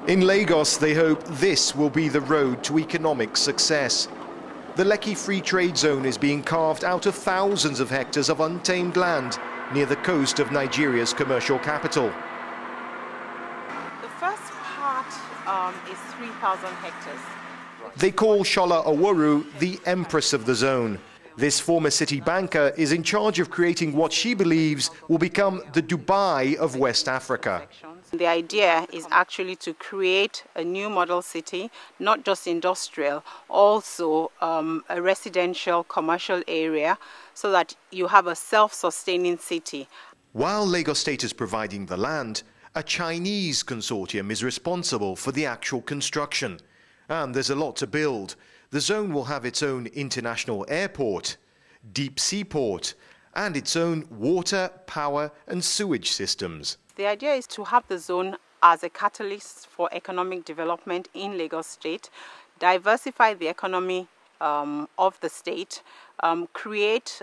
In Lagos, they hope this will be the road to economic success. The Lekki Free Trade Zone is being carved out of thousands of hectares of untamed land near the coast of Nigeria's commercial capital. The first part is 3,000 hectares. They call Shola Oworu the Empress of the zone. This former city banker is in charge of creating what she believes will become the Dubai of West Africa. The idea is actually to create a new model city, not just industrial, also a residential commercial area, so that you have a self-sustaining city. While Lagos State is providing the land, a Chinese consortium is responsible for the actual construction. And there's a lot to build. The zone will have its own international airport, deep sea port, and its own water, power and sewage systems. The idea is to have the zone as a catalyst for economic development in Lagos State, diversify the economy of the state, create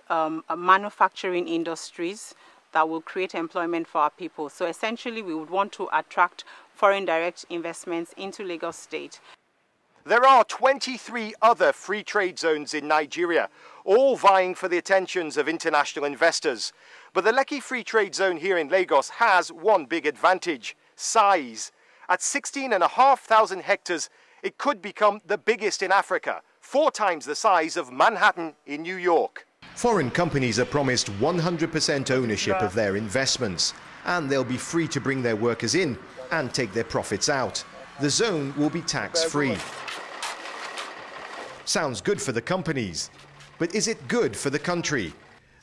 manufacturing industries that will create employment for our people. So essentially, we would want to attract foreign direct investments into Lagos State. There are 23 other free trade zones in Nigeria, all vying for the attentions of international investors. But the Lekki Free Trade Zone here in Lagos has one big advantage: size. At 16,500 hectares, it could become the biggest in Africa, 4 times the size of Manhattan in New York. Foreign companies are promised 100% ownership of their investments, and they'll be free to bring their workers in and take their profits out. The zone will be tax-free. Sounds good for the companies, but is it good for the country?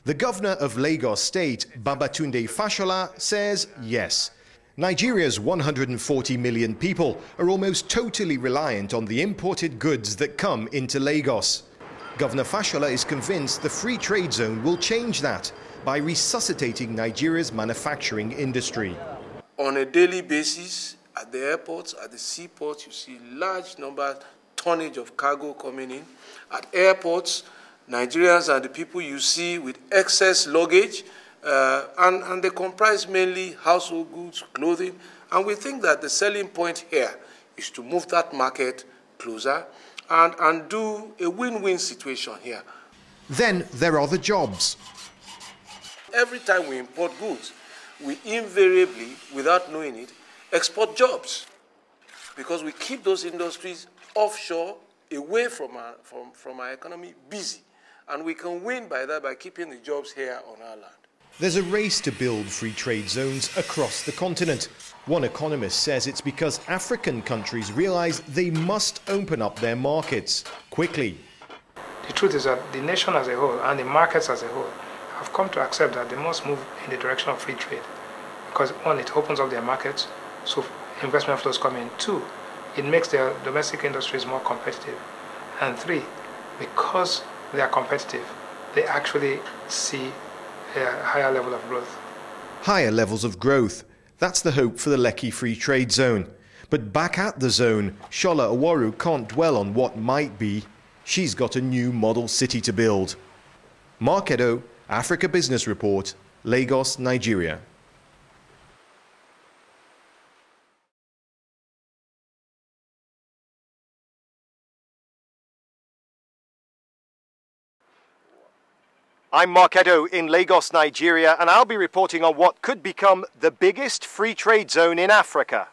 The governor of Lagos State, Babatunde Fashola, says yes. Nigeria's 140 million people are almost totally reliant on the imported goods that come into Lagos. Governor Fashola is convinced the free trade zone will change that by resuscitating Nigeria's manufacturing industry. On a daily basis, at the airports, at the seaports, you see large numbers, tonnage of cargo coming in. At airports, Nigerians are the people you see with excess luggage, and they comprise mainly household goods, clothing, and we think that the selling point here is to move that market closer and do a win-win situation here. Then there are the jobs. Every time we import goods, we invariably, without knowing it, export jobs, because we keep those industries offshore, away from our economy, busy. And we can win by that by keeping the jobs here on our land. There's a race to build free trade zones across the continent. One economist says it's because African countries realize they must open up their markets quickly. The truth is that the nation as a whole and the markets as a whole have come to accept that they must move in the direction of free trade. Because one, it opens up their markets, so investment flows come in. 2, it makes their domestic industries more competitive. And 3, because they are competitive, they actually see a higher level of growth. Higher levels of growth. That's the hope for the Lekki Free Trade Zone. But back at the zone, Shola Oworu can't dwell on what might be. She's got a new model city to build. Mark Edo, Africa Business Report, Lagos, Nigeria. I'm Mark Edo in Lagos, Nigeria, and I'll be reporting on what could become the biggest free trade zone in Africa.